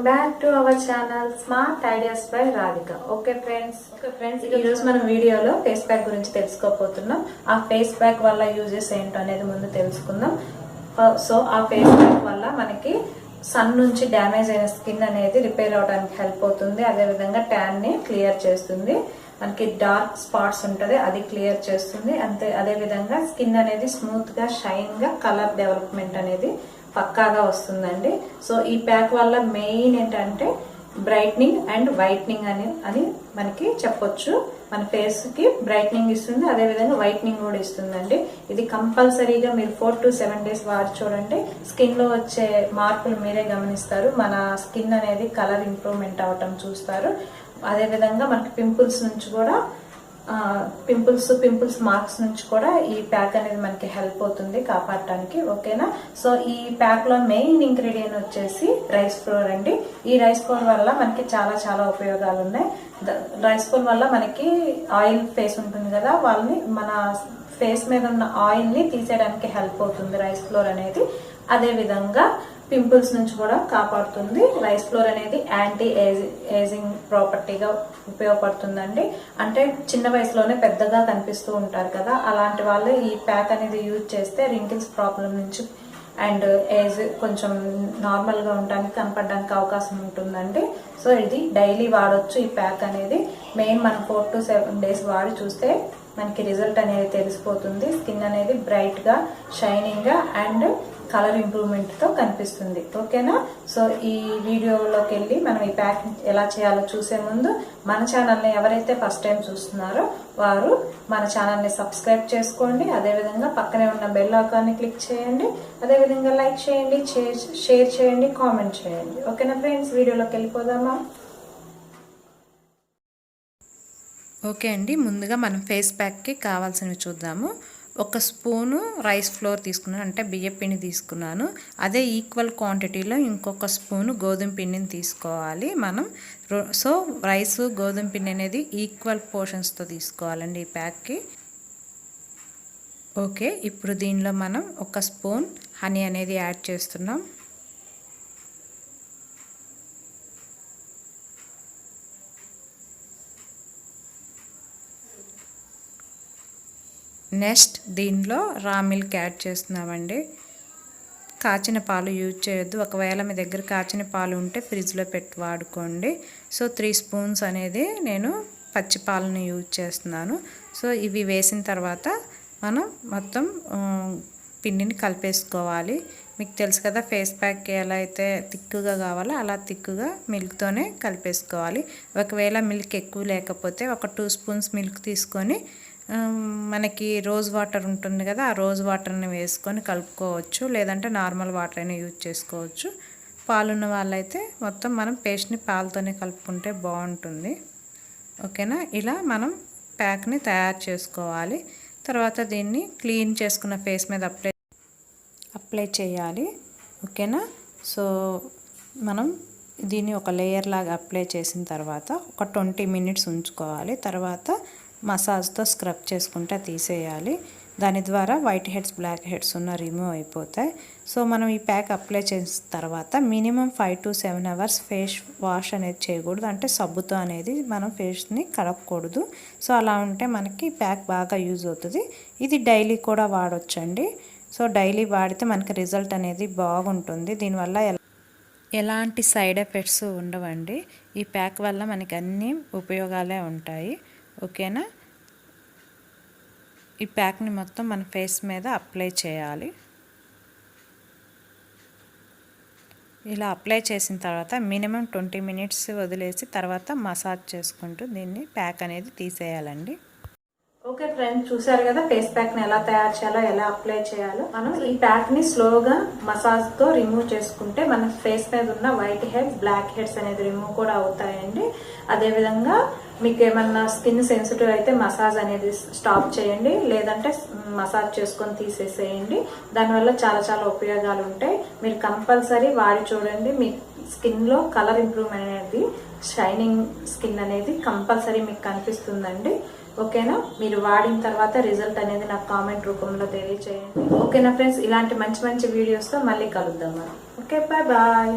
Back to our channel smart ideas by Radhika. Okay friends ఈ రోజు మనం వీడియోలో ఫేస్ ప్యాక్ గురించి తెలుసుకోబోతున్నాం. ఆ ఫేస్ ప్యాక్ వల్ల యూజెస్ ఏంటో అనేది ముందు తెలుసుకుందాం. సో ఆ ఫేస్ ప్యాక్ వల్ల మనకి సన్ నుంచి డ్యామేజ్ అయిన స్కిన్ అనేది రిపేర్ అవడానికి హెల్ప్ అవుతుంది. అదేవిధంగా ట్యాన్ ని క్లియర్ చేస్తుంది. మనకి డార్క్ స్పాట్స్ ఉంటది, అది క్లియర్ చేస్తుంది. అదే విధంగా స్కిన్ అనేది స్మూత్ గా షైన్ గా కలర్ డెవలప్మెంట్ అనేది పక్కాగా వస్తుందండి. సో ఈ ప్యాక్ వల్ల మెయిన్ ఏంటంటే బ్రైట్నింగ్ అండ్ వైట్నింగ్ అని మనకి చెప్పొచ్చు. మన ఫేస్ కి బ్రైట్నింగ్ ఇస్తుంది, అదే విధంగా వైట్నింగ్ కూడా ఇస్తుందండి. ఇది కంపల్సరీగా మీరు 4 to 7 days వాడి చూడండి. స్కిన్ లో వచ్చే మార్పులు మీరే గమనిస్తారు. మన స్కిన్ అనేది కలర్ ఇంప్రూవ్మెంట్ అవటం చూస్తారు. అదే విధంగా మనకి పింపుల్స్ నుంచి కూడా పింపుల్స్ మార్క్స్ నుంచి కూడా ఈ ప్యాక్ అనేది మనకి హెల్ప్ అవుతుంది కాపాడటానికి. ఓకేనా. సో ఈ ప్యాక్ లో మెయిన్ ఇంగ్రీడియంట్ వచ్చేసి రైస్ ఫ్లోర్ అండి. ఈ రైస్ ఫ్లోర్ వల్ల మనకి చాలా ఉపయోగాలు ఉన్నాయి. రైస్ ఫ్లోర్ వల్ల మనకి ఆయిల్ ఫేస్ ఉంటుంది కదా, మన ఫేస్ మీద ఉన్న ఆయిల్ ని తీసేయడానికి హెల్ప్ అవుతుంది రైస్ ఫ్లోర్ అనేది. అదే విధంగా పింపుల్స్ నుంచి కూడా కాపాడుతుంది. రైస్ ఫ్లోర్ అనేది యాంటీ ఏజింగ్ ప్రాపర్టీగా ఉపయోగపడుతుందండి. అంటే చిన్న వయసులోనే పెద్దగా కనిపిస్తూ ఉంటారు కదా, అలాంటి వాళ్ళు ఈ ప్యాక్ అనేది యూజ్ చేస్తే రింకిల్స్ ప్రాబ్లం నుంచి అండ్ ఏజ్ కొంచెం నార్మల్ గా ఉండడానికి కనపడడానికి అవకాశం ఉంటుందండి. సో ఇది డైలీ వాడొచ్చు ఈ ప్యాక్ అనేది. మెయిన్ మనం 4 to 7 days వాడి చూస్తే మనకి రిజల్ట్ అనేది తెలిసిపోతుంది. స్కిన్ అనేది బ్రైట్ గా షైనింగ్ గా అండ్ కలర్ ఇంప్రూవ్మెంట్ తో కనిపిస్తుంది. ఓకేనా. సో ఈ వీడియోలోకి వెళ్ళి మనం ఈ ప్యాక్ ఎలా చేయాలో చూసే ముందు మన ఛానల్ ని ఎవరైతే ఫస్ట్ టైం చూస్తున్నారో వారు మన ఛానల్ ని సబ్స్క్రైబ్ చేసుకోండి. అదేవిధంగా పక్కనే ఉన్న బెల్ ఐకాన్ని క్లిక్ చేయండి. అదేవిధంగా లైక్ చేయండి, షేర్ చేయండి, కామెంట్ చేయండి. ఓకేనా ఫ్రెండ్స్, వీడియోలోకి వెళ్ళిపోదామా. ఓకే అండి, ముందుగా మనం ఫేస్ ప్యాక్కి కావాల్సినవి చూద్దాము. 1 స్పూను రైస్ ఫ్లోర్ తీసుకున్నాను, అంటే బియ్యం పిండి తీసుకున్నాను. అదే ఈక్వల్ క్వాంటిటీలో ఇంకొక స్పూను గోధుమ పిండిని తీసుకోవాలి మనం. సో రైస్ గోధుమ పిండి అనేది ఈక్వల్ పోర్షన్స్తో తీసుకోవాలండి ఈ ప్యాక్కి. ఓకే, ఇప్పుడు దీనిలో మనం 1 స్పూన్ హనీ అనేది యాడ్ చేస్తున్నాం. నెక్స్ట్ దీనిలో రా మిల్క్ యాడ్ చేస్తున్నామండి. కాచిన పాలు యూజ్ చేయొద్దు. ఒకవేళ మీ దగ్గర కాచిన పాలు ఉంటే ఫ్రిడ్జ్లో పెట్టి వాడుకోండి. సో 3 స్పూన్స్ అనేది నేను పచ్చి పాలను యూజ్ చేస్తున్నాను. సో ఇవి వేసిన తర్వాత మనం మొత్తం పిండిని కలిపేసుకోవాలి. మీకు తెలుసు కదా ఫేస్ ప్యాక్ ఎలా అయితే తిక్కుగా కావాలో అలా తిక్కుగా మిల్క్తోనే కలిపేసుకోవాలి. ఒకవేళ మిల్క్ ఎక్కువ లేకపోతే ఒక 2 స్పూన్స్ మిల్క్ తీసుకొని మనకి రోజ్ వాటర్ ఉంటుంది కదా, ఆ రోజ్ వాటర్ని వేసుకొని కలుపుకోవచ్చు. లేదంటే నార్మల్ వాటర్ అయినా యూజ్ చేసుకోవచ్చు. పాలున్న వాళ్ళైతే మొత్తం మనం పేస్ట్ని పాలతోనే కలుపుకుంటే బాగుంటుంది. ఓకేనా. ఇలా మనం ప్యాక్ని తయారు చేసుకోవాలి. తర్వాత దీన్ని క్లీన్ చేసుకున్న ఫేస్ మీద అప్లై చేయాలి. ఓకేనా. సో మనం దీన్ని ఒక లేయర్ లాగా అప్లై చేసిన తర్వాత ఒక 20 minutes ఉంచుకోవాలి. తర్వాత మసాజ్తో స్క్రబ్ చేసుకుంటే తీసేయాలి. దాని ద్వారా white heads, black heads remove అయిపోతాయి. సో మనం ఈ ప్యాక్ అప్లై చేసిన తర్వాత minimum 5 to 7 hours face wash అనేది చేయకూడదు. అంటే సబ్బుతో అనేది మనం ఫేస్ని కడగకూడదు. సో అలా ఉంటే మనకి ప్యాక్ బాగా యూజ్ అవుతుంది. ఇది డైలీ కూడా వాడొచ్చండి. సో డైలీ వాడితే మనకి రిజల్ట్ అనేది బాగుంటుంది. దీనివల్ల ఎలాంటి సైడ్ ఎఫెక్ట్స్ ఉండవండి. ఈ ప్యాక్ వల్ల మనకి అన్ని ఉపయోగాలే ఉంటాయి. ఓకేనా. ఈ ప్యాక్ని మొత్తం మన ఫేస్ మీద అప్లై చేయాలి. ఇలా అప్లై చేసిన తర్వాత మినిమం 20 minutes వదిలేసి తర్వాత మసాజ్ చేసుకుంటూ దీన్ని ప్యాక్ అనేది తీసేయాలండి. ఓకే ఫ్రెండ్స్, చూసారు కదా ఫేస్ ప్యాక్ ని ఎలా తయారు చేయాలో, ఎలా అప్లై చేయాలో. మనం ఈ ప్యాక్ ని స్లోగా మసాజ్ తో రిమూవ్ చేసుకుంటే మన ఫేస్ మీద ఉన్న వైట్ హెడ్స్, బ్లాక్ హెడ్స్ అనేది రిమూవ్ కూడా అవుతాయండి. అదే విధంగా మీకు ఏమన్నా స్కిన్ సెన్సిటివ్ అయితే మసాజ్ అనేది స్టాప్ చేయండి, లేదంటే మసాజ్ చేసుకొని తీసేసేయండి. దానివల్ల చాలా ఉపయోగాలు ఉంటాయి. మీరు కంపల్సరీ వాడి చూడండి. మీ స్కిన్ లో కలర్ ఇంప్రూవ్మెంట్ అనేది, షైనింగ్ స్కిన్ అనేది కంపల్సరీ మీకు కనిపిస్తుందండి. ఓకేనా. మీరు వాడిన తర్వాత రిజల్ట్ అనేది నాకు కామెంట్ రూపంలో తెలియజేయండి. ఓకేనా ఫ్రెండ్స్, ఇలాంటి మంచి వీడియోస్తో మళ్ళీ కలుద్దాం మనం. Okay, bye.